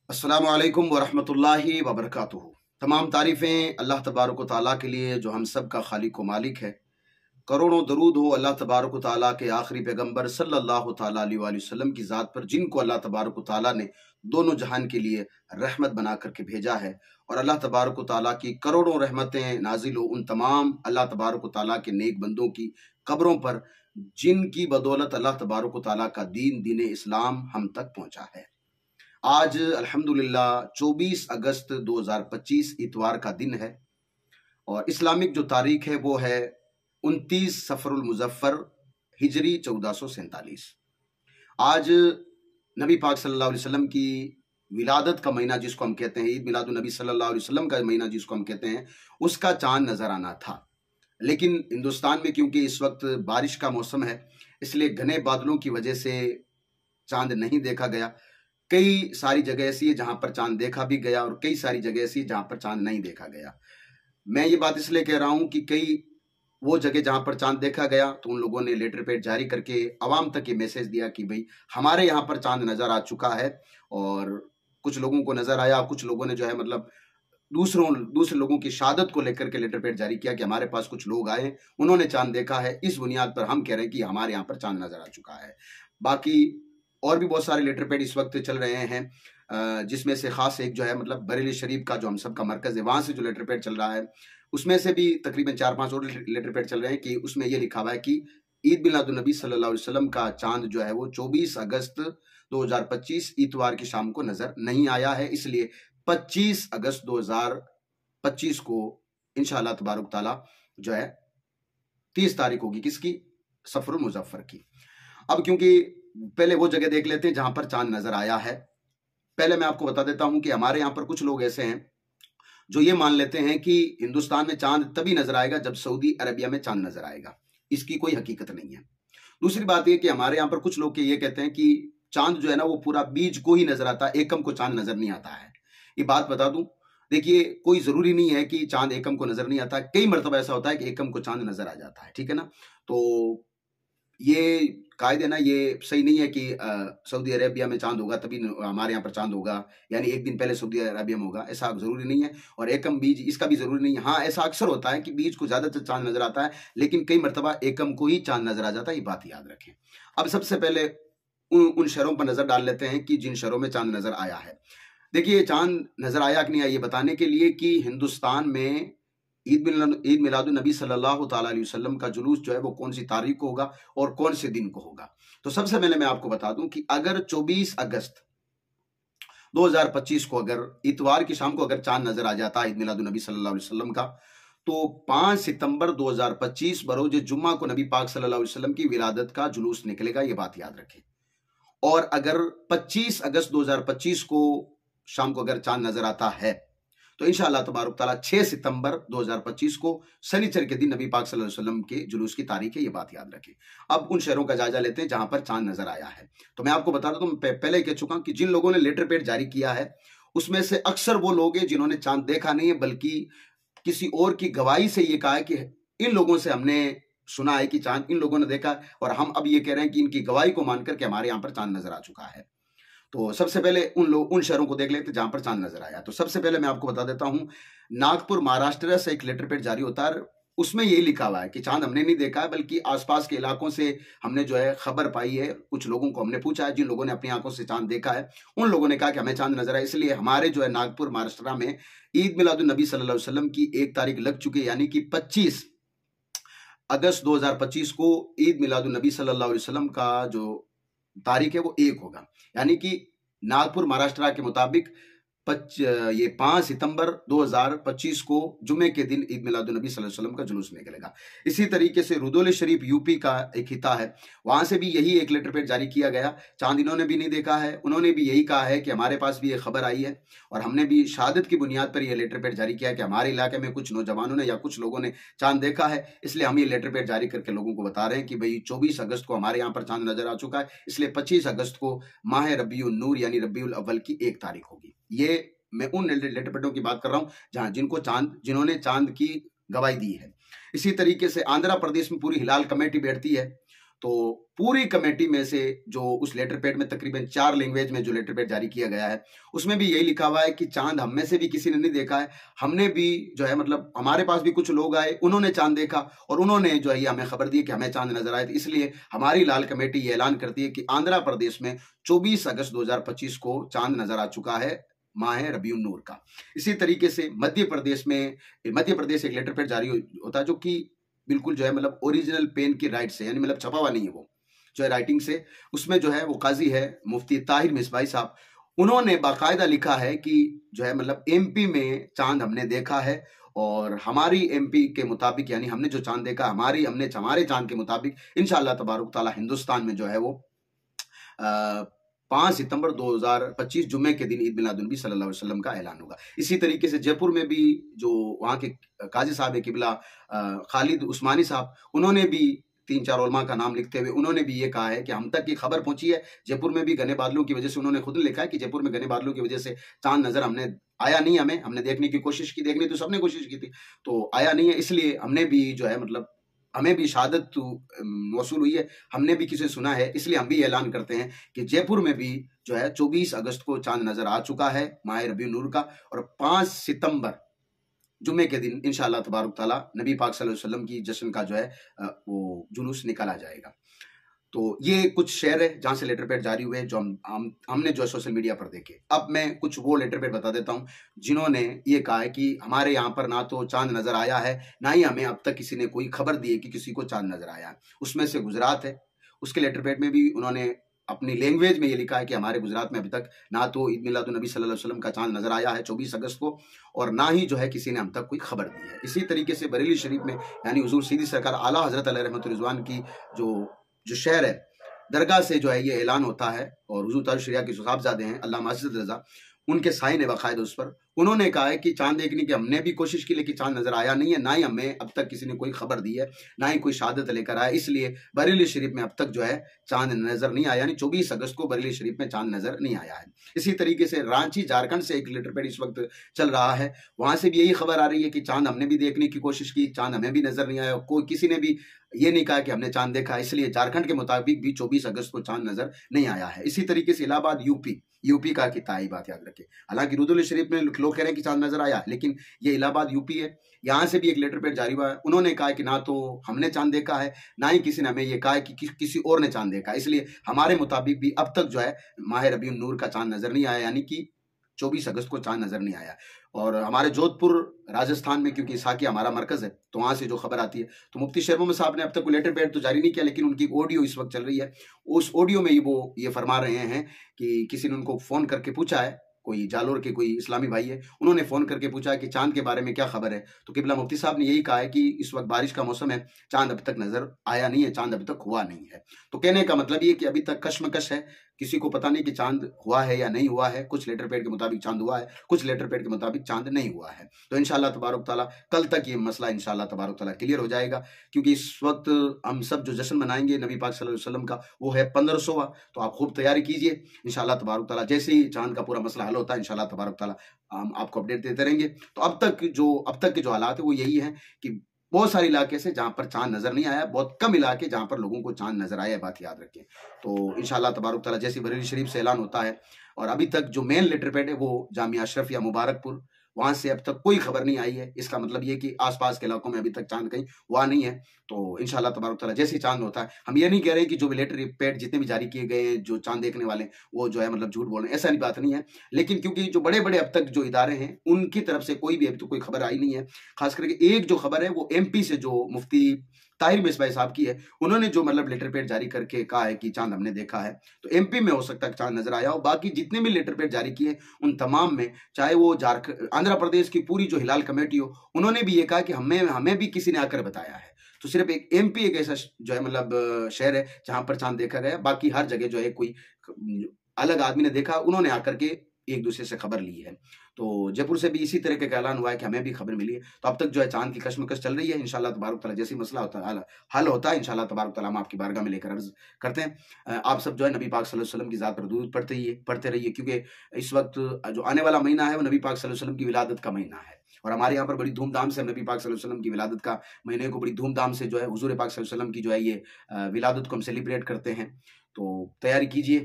अस्सलामु अलैकुम वरहमतुल्लाहि वबरकातुहू। तमाम तारीफ़ें अल्लाह तबारक व तआला के लिए जो हम सब का खालिक व मालिक है। करोड़ों दरूद हो अल्लाह तबारक व तआला के आखिरी पैगंबर सल्लल्लाहु तआला अलैहि वसल्लम की ज़ात पर, जिनको अल्लाह तबारक व तआला ने दोनों जहान के लिए रहमत बना करके भेजा है। और अल्लाह तबारक व तआला की करोड़ों रहमतें नाजिल हो उन तमाम अल्लाह तबारक व तआला के नेक बंदों की कब्रों पर, जिनकी बदौलत अल्लाह तबारक व तआला का दीन इस्लाम हम तक पहुँचा है। आज अल्हम्दुलिल्लाह 24 अगस्त 2025 इतवार का दिन है और इस्लामिक जो तारीख है वो है 29 सफरुल मुज़फ्फर हिजरी 1447। आज नबी पाक सल्लल्लाहु अलैहि वसल्लम की विलादत का महीना, जिसको हम कहते हैं ईद मिलादुन नबी सल्लल्लाहु अलैहि वसल्लम का महीना जिसको हम कहते हैं, उसका चांद नजर आना था। लेकिन हिंदुस्तान में क्योंकि इस वक्त बारिश का मौसम है, इसलिए घने बादलों की वजह से चांद नहीं देखा गया। कई सारी जगह ऐसी है जहां पर चांद देखा भी गया और कई सारी जगह ऐसी है जहां पर चांद नहीं देखा गया। मैं ये बात इसलिए कह रहा हूं कि कई वो जगह जहां पर चांद देखा गया तो उन लोगों ने लेटर पैड जारी करके आवाम तक ये मैसेज दिया कि भाई हमारे यहाँ पर चांद नजर आ चुका है। और कुछ लोगों को नजर आया, कुछ लोगों ने जो है मतलब दूसरे लोगों की शहादत को लेकर के लेटर पैड जारी किया कि हमारे पास कुछ लोग आए, उन्होंने चांद देखा है, इस बुनियाद पर हम कह रहे हैं कि हमारे यहाँ पर चांद नजर आ चुका है। बाकी और भी बहुत सारे लेटर पैड इस वक्त चल रहे हैं, जिसमें से खास एक जो है मतलब बरेली शरीफ का जो हम सब का मरकज है, वहां से जो लेटर पैड चल रहा है, उसमें से भी तकरीबन 4-5 और लेटर पैड चल रहे हैं कि उसमें ये लिखा हुआ है कि ईद मिलादुन नबी सल्लल्लाहु अलैहि वसल्लम का चांद जो है वो 24 अगस्त 2025 इतवार की शाम को नजर नहीं आया है। इसलिए 25 अगस्त 2025 को इंशाअल्लाह तबारक ताला जो है 30 तारीख होगी किसकी, सफरुल मुजफ्फर की। अब क्योंकि पहले वो जगह देख लेते हैं जहां पर चांद नजर आया है। पहले मैं आपको बता देता हूं कि हमारे यहां पर कुछ लोग ऐसे हैं जो ये मान लेते हैं कि हिंदुस्तान में चांद तभी नजर आएगा जब सऊदी अरबिया में चांद नजर आएगा। इसकी कोई हकीकत नहीं है। दूसरी बात यह कि हमारे यहां पर कुछ लोग ये कहते हैं कि चांद जो है ना वो पूरा बीज को ही नजर आता है, एकम को चांद नजर नहीं आता है। ये बात बता दूं, देखिए कोई जरूरी नहीं है कि चांद एकम को नजर नहीं आता। कई मरतबा ऐसा होता है कि एकम को चांद नजर आ जाता है, ठीक है ना। तो ये कायदे ना ये सही नहीं है कि सऊदी अरेबिया में चांद होगा तभी हमारे यहाँ पर चांद होगा, यानी एक दिन पहले सऊदी अरेबिया में होगा, ऐसा जरूरी नहीं है। और एकम बीज इसका भी जरूरी नहीं है। हाँ, ऐसा अक्सर होता है कि बीज को ज्यादातर चांद नजर आता है, लेकिन कई मरतबा एकम को ही चांद नजर आ जाता है, ये बात याद रखें। अब सबसे पहले उन शहरों पर नजर डाल लेते हैं कि जिन शहरों में चांद नजर आया है। देखिए चांद नजर आया कि नहीं आया ये बताने के लिए कि हिंदुस्तान में ईद मिलादुन नबी सल्लल्लाहु तआला अलैहि वसल्लम का जुलूस जो है वो कौन सी तारीख को होगा और कौन से दिन को होगा। तो सबसे पहले मैं आपको बता दूं कि अगर 24 अगस्त 2025 को अगर इतवार की शाम को अगर चांद नजर आ जाता है ईद मिलादुन नबी सल्लल्लाहु अलैहि वसल्लम का, तो 5 सितंबर 2025 बरोज जुम्मा को नबी पाक सल्लल्लाहु अलैहि वसल्लम की विलादत का जुलूस निकलेगा, ये बात याद रखें। और अगर 25 अगस्त 2025 को शाम को अगर चांद नजर आता है तो इंशाअल्लाह तबारक ताला 6 सितंबर 2025 को शनिचर के दिन नबी पाक सल्लल्लाहु अलैहि वसल्लम के जुलूस की तारीख है, ये बात याद रखें। अब उन शहरों का जायजा लेते हैं जहां पर चांद नजर आया है। तो मैं आपको बता दूं, पहले कह चुका हूं कि जिन लोगों ने लेटर पैड जारी किया है उसमें से अक्सर वो लोग हैं जिन्होंने चांद देखा नहीं है, बल्कि किसी और की गवाही से ये कहा है कि इन लोगों से हमने सुना है कि चांद इन लोगों ने देखा, और हम अब ये कह रहे हैं कि इनकी गवाही को मानकर के हमारे यहाँ पर चांद नजर आ चुका है। तो सबसे पहले उन शहरों को देख लेते जहां पर चांद नजर आया। तो सबसे पहले मैं आपको बता देता हूं, नागपुर महाराष्ट्र से एक लेटर पैड जारी होता है, उसमें यही लिखा हुआ है कि चांद हमने नहीं देखा है, बल्कि आसपास के इलाकों से हमने जो है खबर पाई है। कुछ लोगों को हमने पूछा है जिन लोगों ने अपनी आंखों से चांद देखा है, उन लोगों ने कहा कि हमें चांद नजर आया। इसलिए हमारे जो है नागपुर महाराष्ट्र में ईद मिलादुन नबी सल्लल्लाहु अलैहि वसल्लम की 1 तारीख लग चुकी है, यानी कि 25 अगस्त 2025 को ईद मिलादुन नबी सल्लल्लाहु अलैहि वसल्लम का जो तारीख है वो 1 होगा। यानी कि नागपुर महाराष्ट्र के मुताबिक 5 सितंबर 2025 को जुमे के दिन ईद मिलादुन नबी सल्लल्लाहु अलैहि वसल्लम का जुलूस निकलेगा। इसी तरीके से रुदौल शरीफ यूपी का एक हिता है, वहां से भी यही एक लेटर पैड जारी किया गया। चांद इन्होंने भी नहीं देखा है, उन्होंने भी यही कहा है कि हमारे पास भी ये खबर आई है और हमने भी शहादत की बुनियाद पर यह लेटर पैड जारी किया है कि हमारे इलाके में कुछ नौजवानों ने या कुछ लोगों ने चांद देखा है। इसलिए हम ये लेटर पैड जारी करके लोगों को बता रहे हैं कि भाई 24 अगस्त को हमारे यहाँ पर चांद नजर आ चुका है, इसलिए 25 अगस्त को माह रबीउल नूर यानी रबीउल अव्वल की 1 तारीख होगी। ये मैं उन लेटर पैडों की बात कर रहा हूं जहां जिन्होंने चांद की गवाही दी है। इसी तरीके से आंध्र प्रदेश में पूरी हिलाल कमेटी बैठती है, तो पूरी कमेटी में से जो उस लेटर पैड में तकरीबन 4 लैंग्वेज में जो लेटर पैड जारी किया गया है उसमें भी यही लिखा हुआ है कि चांद हम में से भी किसी ने नहीं देखा है। हमने भी जो है मतलब हमारे पास भी कुछ लोग आए, उन्होंने चांद देखा और उन्होंने जो है ये हमें खबर दी कि हमें चांद नजर आए। इसलिए हमारी लाल कमेटी ये ऐलान करती है कि आंध्र प्रदेश में 24 अगस्त 2025 को चांद नजर आ चुका है, माह रबीउन नूर का। इसी तरीके से मध्य प्रदेश एक लेटर पैड जारी होता है जो कि बिल्कुल जो है मतलब ओरिजिनल पेन की राइट से, यानी मतलब छपा हुआ नहीं है, वो जो है राइटिंग से, उसमें जो है वो काजी है मुफ्ती ताहिर मिसबाई साहब, उन्होंने बाकायदा लिखा है कि जो है मतलब एमपी में चांद हमने देखा है और हमारी एमपी के मुताबिक, यानी हमने जो चांद देखा हमारे चांद के मुताबिक इंशाअल्लाह तबारुक ताला हिंदुस्तान में जो है वो 5 सितंबर 2025 जुम्मे के दिन ईद मिलादुन्नबी सल्लल्लाहु अलैहि वसल्लम का ऐलान होगा। इसी तरीके से जयपुर में भी जो वहाँ के काजी साहब किबला खालिद उस्मानी साहब, उन्होंने भी 3-4 उलमा का नाम लिखते हुए उन्होंने भी ये कहा है कि हम तक की खबर पहुंची है, जयपुर में भी घने बादलों की वजह से, उन्होंने खुद लिखा है कि जयपुर में घने बादलों की वजह से चांद नजर हमने आया नहीं, हमने देखने की कोशिश की, देखने तो सबने कोशिश की थी तो आया नहीं है, इसलिए हमने भी जो है मतलब हमें भी शहादत वसूल हुई है, हमने भी किसी सुना है, इसलिए हम भी ऐलान करते हैं कि जयपुर में भी जो है 24 अगस्त को चांद नजर आ चुका है माह रबीउन नूर का, और 5 सितंबर जुम्मे के दिन इंशाअल्लाह तबारुक ताला नबी पाक सल्लल्लाहु अलैहि वसल्लम की जश्न का जो है वो जुलूस निकाला जाएगा। तो ये कुछ शहर है जहां से लेटर पैड जारी हुए जो हमने जो सोशल मीडिया पर देखे। अब मैं कुछ वो लेटर पैड बता देता हूं जिन्होंने ये कहा है कि हमारे यहाँ पर ना तो चांद नजर आया है, ना ही हमें अब तक किसी ने कोई खबर दी है कि किसी को चांद नजर आया है। उसमें से गुजरात है, उसके लेटर पैड में भी उन्होंने अपनी लैंग्वेज में ये लिखा है कि हमारे गुजरात में अभी तक ना तो ईद मिलादुन्नबी सल्लल्लाहु अलैहि वसल्लम का चांद नजर आया है 24 अगस्त को, और ना ही जो है किसी ने हम तक कोई खबर दी है। इसी तरीके से बरेली शरीफ में, यानी हुजूर सीदी सरकार आला हजरत अलैहि रहमतुल रिजवान की जो शहर है, दरगाह से जो है ये ऐलान होता है, और हुजूर ताज शरिया के साहबजादे हैं अल्लाह माजिद रजा, उनके साइन है बाकायदा उस पर, उन्होंने कहा है कि चांद देखने की हमने भी कोशिश की लेकिन चांद नजर आया नहीं है, ना ही हमें अब तक किसी ने कोई खबर दी है, ना ही कोई शहादत लेकर आया, इसलिए बरेली शरीफ में अब तक जो है चांद नजर नहीं आया, यानी 24 अगस्त को बरेली शरीफ में चांद नजर नहीं आया है। इसी तरीके से रांची झारखंड से एक लेटर पैड इस वक्त चल रहा है, वहां से भी यही खबर आ रही है कि चांद हमने भी देखने की कोशिश की, चांद हमें भी नजर नहीं आया, कोई किसी ने भी ये नहीं कहा कि हमने चांद देखा, इसलिए झारखंड के मुताबिक भी 24 अगस्त को चांद नजर नहीं आया है। इसी तरीके से इलाहाबाद यूपी का किता ही बात याद रखें, हालांकि रुदुल शरीफ में लोग कह रहे हैं कि चांद नजर आया, लेकिन ये इलाहाबाद यूपी है, यहाँ से भी एक लेटर पैड जारी हुआ है, उन्होंने कहा कि ना तो हमने चांद देखा है, ना ही किसी ने हमें ये कहा है कि किसी और ने चांद देखा, इसलिए हमारे मुताबिक भी अब तक जो है माह रबीउन नूर का चांद नजर नहीं आया, यानी कि 24 अगस्त को चांद नजर नहीं आया। और हमारे जोधपुर राजस्थान में, क्योंकि साकिया हमारा मरकज है, तो वहां से जो खबर आती है, तो मुफ्ती शेर मोहम्मद साहब ने अब तक कोई लेटर पैड तो जारी नहीं किया, लेकिन उनकी ऑडियो इस वक्त चल रही है, उस ऑडियो में वो ये फरमा रहे हैं कि किसी ने उनको फोन करके पूछा है, कोई जालोर के कोई इस्लामी भाई है, उन्होंने फोन करके पूछा कि चांद के बारे में क्या खबर है, तो किबला मुफ्ती साहब ने यही कहा है कि इस वक्त बारिश का मौसम है, चांद अभी तक नजर आया नहीं है, चांद अभी तक हुआ नहीं है। तो कहने का मतलब ये कि अभी तक कश्मकश है, किसी को पता नहीं कि चांद हुआ है या नहीं हुआ है, कुछ लेटर पैड के मुताबिक चांद हुआ है, कुछ लेटर पैड के मुताबिक चांद नहीं हुआ है। तो इंशाअल्लाह तबारुक ताला कल तक ये मसला इंशाअल्लाह तबारुक ताला क्लियर हो जाएगा, क्योंकि इस वक्त हम सब जो जश्न मनाएंगे नबी पाक सल्लल्लाहु अलैहि वसल्लम का, वो है 1500वां, तो आप खूब तैयारी कीजिए इंशाअल्लाह तबारुक ताला। जैसे ही चांद का पूरा मसला हल होता है इंशाअल्लाह तबारुक ताला हम आपको अपडेट देते रहेंगे। तो अब तक के जो हालात है वो यही है कि बहुत सारे इलाके से जहां पर चांद नजर नहीं आया, बहुत कम इलाके जहां पर लोगों को चांद नजर आया, बात याद रखें। तो इंशाअल्लाह तबारुक ताला जैसे बरेली शरीफ से ऐलान होता है, और अभी तक जो मेन लेटर पैड है वो जामिया अशरफ या मुबारकपुर, वहां से अब तक कोई खबर नहीं आई है, इसका मतलब ये कि आसपास के इलाकों में अभी तक चांद कहीं हुआ नहीं है। तो इंशाअल्लाह तबारुक ताला जैसे ही चांद होता है, हम ये नहीं कह रहे कि जो भी लेटर पैड जितने भी जारी किए गए हैं जो चांद देखने वाले वो जो है मतलब झूठ बोल रहे हैं, ऐसा नहीं बात नहीं है, लेकिन क्योंकि जो बड़े बड़े अब तक जो इदारे हैं उनकी तरफ से कोई भी अभी तो कोई खबर आई नहीं है। खास करके एक जो खबर है वो एमपी से जो मुफ्ती ताहिर मिसबाई साहब की है, उन्होंने जो मतलब लेटर पैड जारी करके कहा है कि चांद हमने देखा है, तो एमपी में हो सकता है चांद नजर आया हो। बाकी जितने भी लेटर पैड जारी किए उन तमाम में, चाहे वो झारखंड आंध्र प्रदेश की पूरी जो हिलाल कमेटी हो, उन्होंने भी ये कहा कि हमें भी किसी ने आकर बताया है। तो सिर्फ एक एमपी एक ऐसा जो है मतलब शहर है जहां पर चांद देखा गया, बाकी हर जगह जो है कोई अलग आदमी ने देखा, उन्होंने आकर के एक दूसरे से खबर ली है। तो जयपुर से भी इसी तरह का ऐलान हुआ है कि हमें भी खबर मिली है। तो अब तक जो है चाँद की कशमकश चल रही है। इंशाअल्लाह तबारक तआला जैसे ही मसला होता है हल होता है, इंशाअल्लाह तबारक तआला हम आपकी बारगाह में लेकर अर्ज़ करते हैं। आप सब जो है नबी पाक सल्लल्लाहु अलैहि वसल्लम की ज़ात पर दुरूद पढ़ते रहिए, क्योंकि इस वक़्त जो आने वाला महीना है वो नबी पाक सल्लल्लाहु अलैहि वसल्लम की विलादत का महीना है। और हमारे यहाँ पर बड़ी धूमधाम से हम नबी पाक सल्लल्लाहु अलैहि वसल्लम की विलादत का महीने को बड़ी धूमधाम से जो है हुज़ूर पाक सल्लल्लाहु अलैहि वसल्लम की जो है ये विलादत को हम सेलिब्रेट करते हैं। तो तैयारी कीजिए।